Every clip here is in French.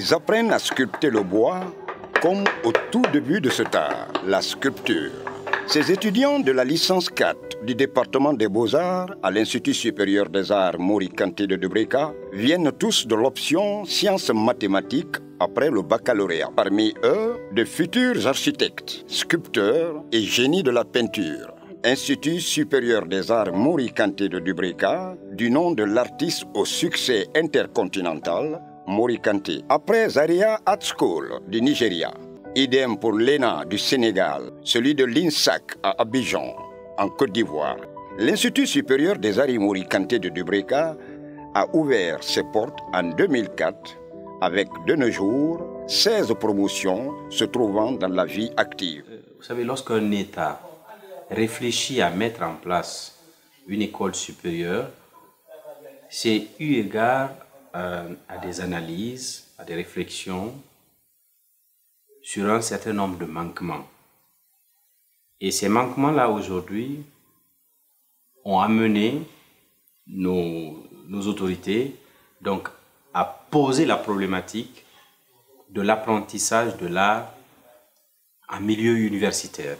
Ils apprennent à sculpter le bois comme au tout début de cet art, la sculpture. Ces étudiants de la licence 4 du département des Beaux-Arts à l'Institut supérieur des arts Maury Kanté de Debreka viennent tous de l'option sciences mathématiques après le baccalauréat. Parmi eux, de futurs architectes, sculpteurs et génies de la peinture. Institut supérieur des arts Maury Kanté de Debreka, du nom de l'artiste au succès intercontinental, Maury Kanté. Après Zaria Art School du Nigeria. Idem pour l'ENA du Sénégal, celui de l'INSAC à Abidjan, en Côte d'Ivoire. L'Institut supérieur des arts Maury Kanté de Debreka a ouvert ses portes en 2004 avec de nos jours 16 promotions se trouvant dans la vie active. Vous savez, lorsqu'un État réfléchit à mettre en place une école supérieure, c'est eu égard à des analyses, à des réflexions sur un certain nombre de manquements. Et ces manquements-là, aujourd'hui, ont amené nos autorités donc, à poser la problématique de l'apprentissage de l'art en milieu universitaire.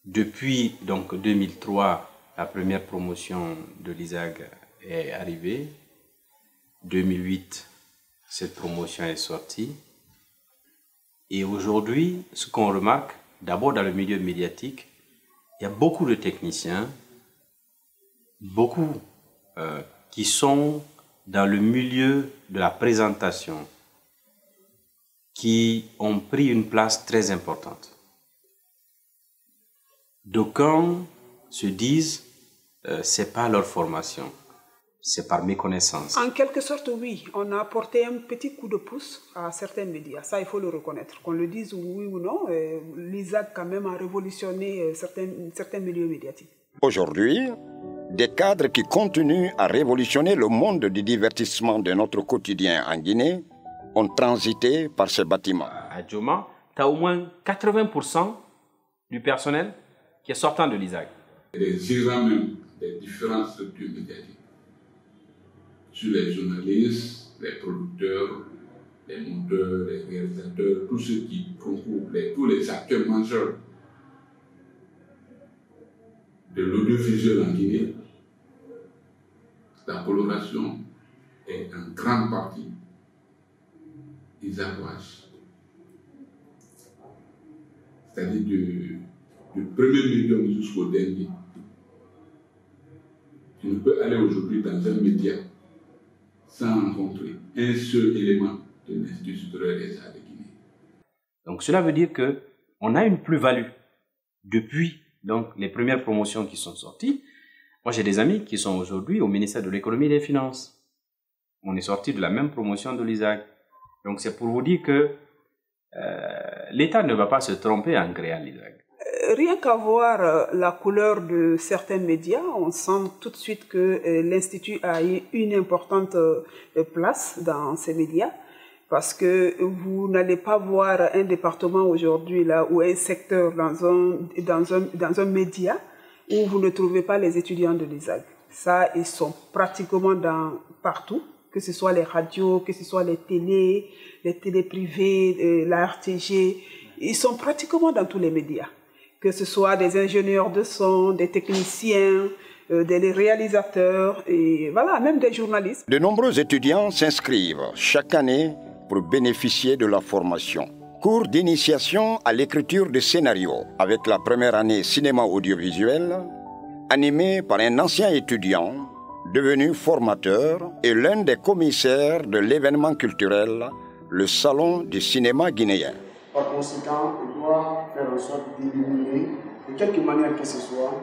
Depuis donc, 2003, la première promotion de l'ISAG est arrivée. 2008, cette promotion est sortie. Et aujourd'hui, ce qu'on remarque, d'abord dans le milieu médiatique, il y a beaucoup de techniciens, beaucoup qui sont dans le milieu de la présentation, qui ont pris une place très importante. D'aucuns se disent c'est pas leur formation, c'est par méconnaissance. En quelque sorte, oui, on a apporté un petit coup de pouce à certains médias, ça il faut le reconnaître. Qu'on le dise oui ou non, l'ISAG quand même a révolutionné certains milieux médiatiques. Aujourd'hui, des cadres qui continuent à révolutionner le monde du divertissement de notre quotidien en Guinée ont transité par ces bâtiments. À Djoma, tu as au moins 80% du personnel qui est sortant de l'ISAG. Les gérants même des différentes structures médiatiques, sur les journalistes, les producteurs, les monteurs, les réalisateurs, tous ceux qui concourent, tous les acteurs majeurs de l'audiovisuel en Guinée, la coloration est en grande partie isagoise. C'est-à-dire du premier médium jusqu'au dernier. Tu ne peux aller aujourd'hui dans un média sans rencontrer un seul élément de l'Institut supérieur des arts de Guinée. Donc cela veut dire qu'on a une plus-value depuis donc, les premières promotions qui sont sorties. Moi j'ai des amis qui sont aujourd'hui au ministère de l'économie et des finances. On est sorti de la même promotion de l'ISAG. Donc c'est pour vous dire que l'État ne va pas se tromper en créant l'ISAG. Rien qu'à voir la couleur de certains médias, on sent tout de suite que l'Institut a eu une importante place dans ces médias, parce que vous n'allez pas voir un département aujourd'hui là ou un secteur dans un média où vous ne trouvez pas les étudiants de l'ISAG. Ça, ils sont pratiquement partout, que ce soit les radios, que ce soit les télés privées, la RTG, ils sont pratiquement dans tous les médias. Que ce soit des ingénieurs de son, des techniciens, des réalisateurs, et voilà, même des journalistes. De nombreux étudiants s'inscrivent chaque année pour bénéficier de la formation. Cours d'initiation à l'écriture de scénarios, avec la première année cinéma audiovisuel, animé par un ancien étudiant, devenu formateur et l'un des commissaires de l'événement culturel, le Salon du cinéma guinéen. Par conséquent, on doit faire en sorte d'éliminer, de quelque manière que ce soit,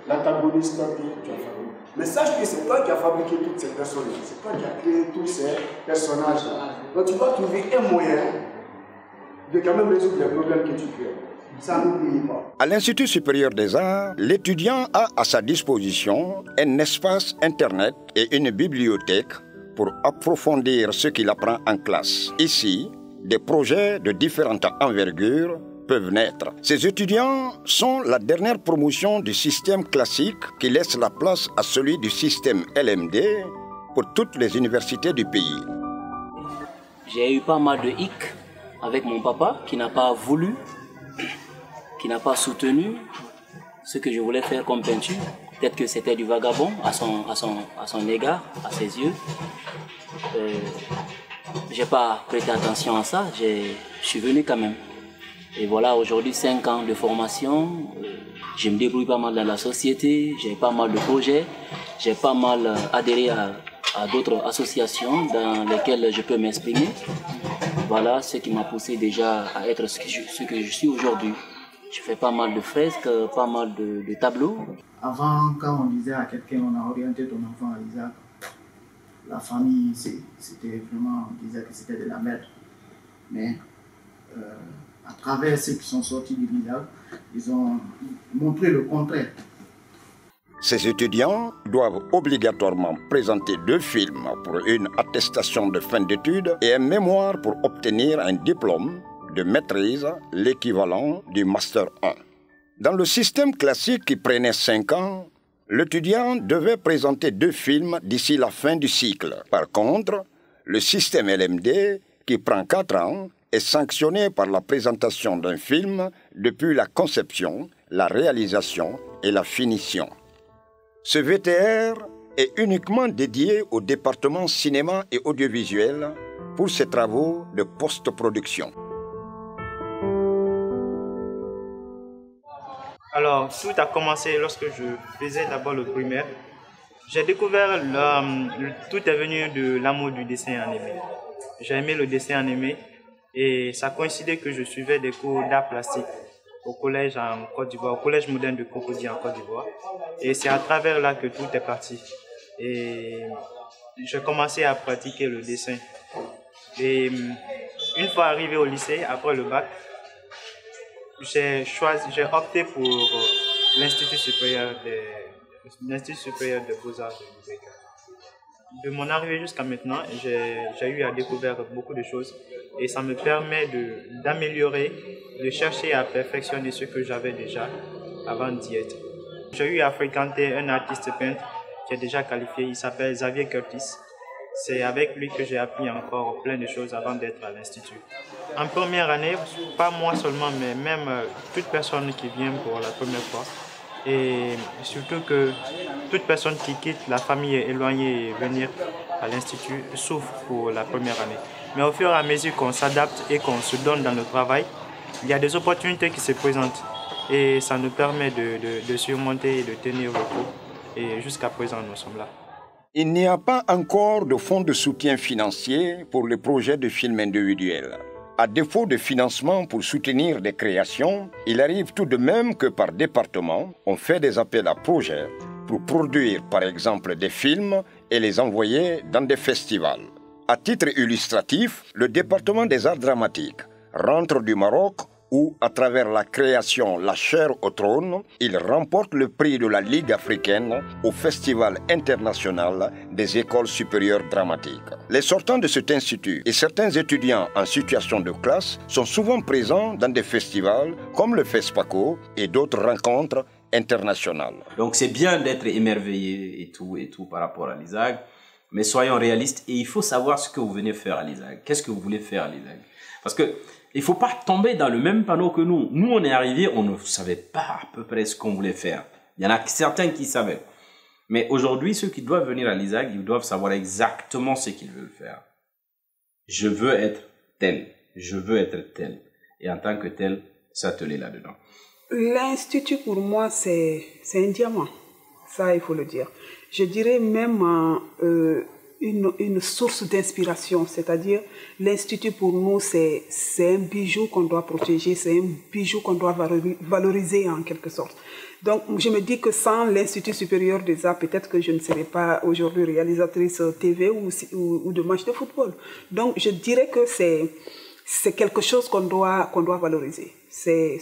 l'antagoniste que tu as fabriqué. Mais sache que c'est toi qui as fabriqué toutes ces personnes, c'est toi qui as créé tous ces personnages-là. Donc tu dois trouver un moyen de quand même résoudre les problèmes que tu crées. Ça n'oublie pas. À l'Institut supérieur des arts, l'étudiant a à sa disposition un espace Internet et une bibliothèque pour approfondir ce qu'il apprend en classe. Ici, des projets de différentes envergures peuvent naître. Ces étudiants sont la dernière promotion du système classique qui laisse la place à celui du système LMD pour toutes les universités du pays. J'ai eu pas mal de hicks avec mon papa qui n'a pas voulu, qui n'a pas soutenu ce que je voulais faire comme peinture. Peut-être que c'était du vagabond à son égard, à ses yeux. J'ai pas prêté attention à ça, je suis venu quand même. Et voilà, aujourd'hui, 5 ans de formation, je me débrouille pas mal dans la société, j'ai pas mal de projets, j'ai pas mal adhéré à d'autres associations dans lesquelles je peux m'exprimer. Voilà ce qui m'a poussé déjà à être ce que je suis aujourd'hui. Je fais pas mal de fresques, pas mal de tableaux. Avant, quand on disait à quelqu'un, on a orienté ton enfant à l'ISAC, la famille, c'était vraiment, on disait que c'était de la merde. Mais à travers ceux qui sont sortis de l'ISAC, ils ont montré le contraire. Ces étudiants doivent obligatoirement présenter 2 films pour une attestation de fin d'études et un mémoire pour obtenir un diplôme de maîtrise, l'équivalent du Master 1. Dans le système classique qui prenait 5 ans, l'étudiant devait présenter 2 films d'ici la fin du cycle. Par contre, le système LMD, qui prend 4 ans, est sanctionné par la présentation d'un film depuis la conception, la réalisation et la finition. Ce VTR est uniquement dédié au département cinéma et audiovisuel pour ses travaux de post-production. Alors, tout a commencé lorsque je faisais d'abord le primaire. J'ai découvert, tout est venu de l'amour du dessin animé. J'ai aimé le dessin animé et ça coïncidait que je suivais des cours d'art plastique au collège en Côte d'Ivoire, au collège moderne de Cocody en Côte d'Ivoire. Et c'est à travers là que tout est parti. Et j'ai commencé à pratiquer le dessin. Et une fois arrivé au lycée, après le bac, j'ai opté pour l'Institut supérieur de Beaux-Arts de Lubeka. De mon arrivée jusqu'à maintenant, j'ai eu à découvrir beaucoup de choses et ça me permet d'améliorer, de chercher à perfectionner ce que j'avais déjà avant d'y être. J'ai eu à fréquenter un artiste peintre qui est déjà qualifié, il s'appelle Xavier Curtis. C'est avec lui que j'ai appris encore plein de choses avant d'être à l'Institut. En première année, pas moi seulement, mais même toute personne qui vient pour la première fois. Et surtout que toute personne qui quitte la famille éloignée et venir à l'Institut souffre pour la première année. Mais au fur et à mesure qu'on s'adapte et qu'on se donne dans le travail, il y a des opportunités qui se présentent. Et ça nous permet de surmonter et de tenir le coup. Et jusqu'à présent, nous sommes là. Il n'y a pas encore de fonds de soutien financier pour les projets de films individuels. À défaut de financement pour soutenir des créations, il arrive tout de même que par département, on fait des appels à projets pour produire par exemple des films et les envoyer dans des festivals. À titre illustratif, le département des arts dramatiques rentre du Maroc où, à travers la création La chair au trône, il remporte le prix de la Ligue africaine au Festival international des écoles supérieures dramatiques. Les sortants de cet institut et certains étudiants en situation de classe sont souvent présents dans des festivals comme le FESPACO et d'autres rencontres internationales. Donc c'est bien d'être émerveillé et tout par rapport à l'ISAG, mais soyons réalistes et il faut savoir ce que vous venez faire à l'ISAG. Qu'est-ce que vous voulez faire à l'ISAG? Parce que il ne faut pas tomber dans le même panneau que nous. Nous, on est arrivés, on ne savait pas à peu près ce qu'on voulait faire. Il y en a certains qui savaient. Mais aujourd'hui, ceux qui doivent venir à l'ISAG, ils doivent savoir exactement ce qu'ils veulent faire. Je veux être tel. Je veux être tel. Et en tant que tel, s'atteler là-dedans. L'Institut, pour moi, c'est un diamant. Ça, il faut le dire. Je dirais même une source d'inspiration, c'est-à-dire l'Institut pour nous c'est un bijou qu'on doit protéger, c'est un bijou qu'on doit valoriser en quelque sorte. Donc je me dis que sans l'Institut supérieur des arts, peut-être que je ne serais pas aujourd'hui réalisatrice TV ou de match de football. Donc je dirais que c'est quelque chose qu'on doit valoriser. C'est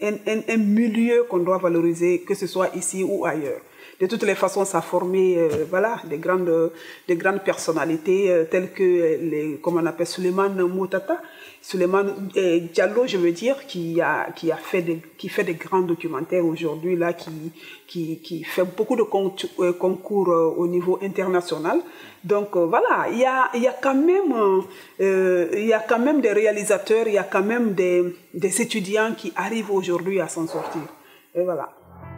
un milieu qu'on doit valoriser, que ce soit ici ou ailleurs. de toutes les façons, ça a formé voilà, des grandes personnalités telles que, comme on appelle Souleymane Moutata, Souleymane Diallo, je veux dire, qui fait des grands documentaires aujourd'hui, là, qui fait beaucoup de concours au niveau international. Donc voilà, il y a quand même des réalisateurs, il y a quand même des étudiants qui arrivent aujourd'hui à s'en sortir. Et voilà.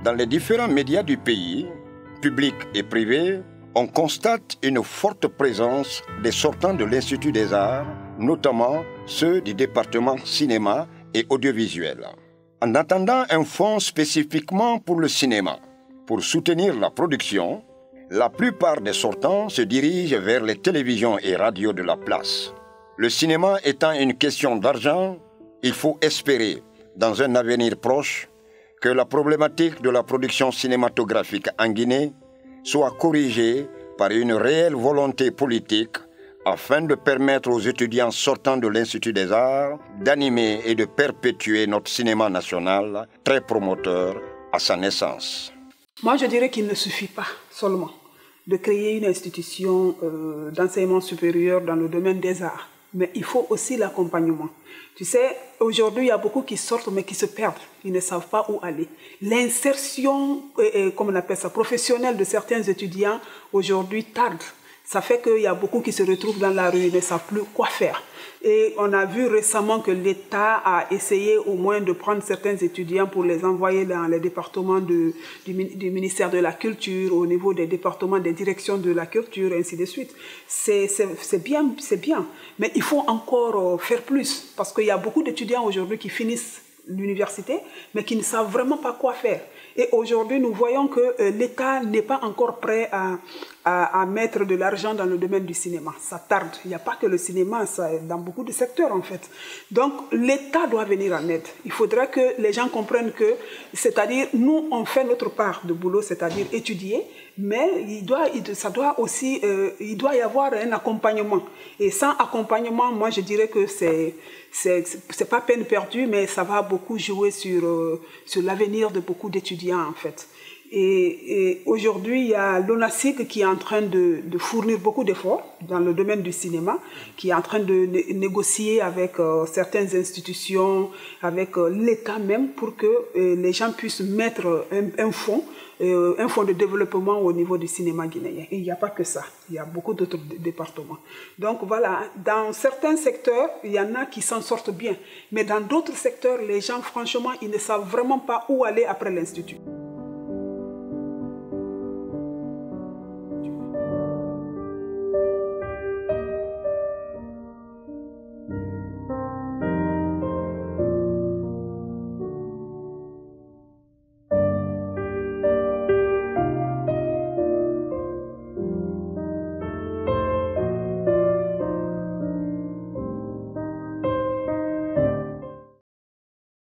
Dans les différents médias du pays, publics et privés, on constate une forte présence des sortants de l'Institut des Arts, notamment ceux du département cinéma et audiovisuel. En attendant un fonds spécifiquement pour le cinéma, pour soutenir la production, la plupart des sortants se dirigent vers les télévisions et radios de la place. Le cinéma étant une question d'argent, il faut espérer, dans un avenir proche, que la problématique de la production cinématographique en Guinée soit corrigée par une réelle volonté politique afin de permettre aux étudiants sortant de l'Institut des Arts d'animer et de perpétuer notre cinéma national, très promoteur à sa naissance. Moi, je dirais qu'il ne suffit pas seulement de créer une institution d'enseignement supérieur dans le domaine des arts, mais il faut aussi l'accompagnement. Tu sais, aujourd'hui, il y a beaucoup qui sortent mais qui se perdent. Ils ne savent pas où aller. L'insertion, comme on appelle ça, professionnelle de certains étudiants aujourd'hui tarde. Ça fait qu'il y a beaucoup qui se retrouvent dans la rue et ne savent plus quoi faire. Et on a vu récemment que l'État a essayé au moins de prendre certains étudiants pour les envoyer dans les départements du ministère de la Culture, au niveau des départements des directions de la culture, et ainsi de suite. C'est bien, mais il faut encore faire plus, parce qu'il y a beaucoup d'étudiants aujourd'hui qui finissent l'université, mais qui ne savent vraiment pas quoi faire. Et aujourd'hui, nous voyons que l'État n'est pas encore prêt à mettre de l'argent dans le domaine du cinéma. Ça tarde. Il n'y a pas que le cinéma, ça, dans beaucoup de secteurs en fait. Donc l'État doit venir en aide. Il faudrait que les gens comprennent que, c'est-à-dire, nous, on fait notre part de boulot, c'est-à-dire étudier, mais il doit y avoir un accompagnement. Et sans accompagnement, moi je dirais que c'est pas peine perdue, mais ça va beaucoup jouer sur l'avenir de beaucoup d'étudiants en fait. Et aujourd'hui, il y a l'ONACIG qui est en train de fournir beaucoup d'efforts dans le domaine du cinéma, qui est en train de négocier avec certaines institutions, avec l'État même, pour que les gens puissent mettre un fonds de développement au niveau du cinéma guinéen. Et il n'y a pas que ça, il y a beaucoup d'autres départements. Donc voilà, dans certains secteurs, il y en a qui s'en sortent bien, mais dans d'autres secteurs, les gens, franchement, ils ne savent vraiment pas où aller après l'Institut.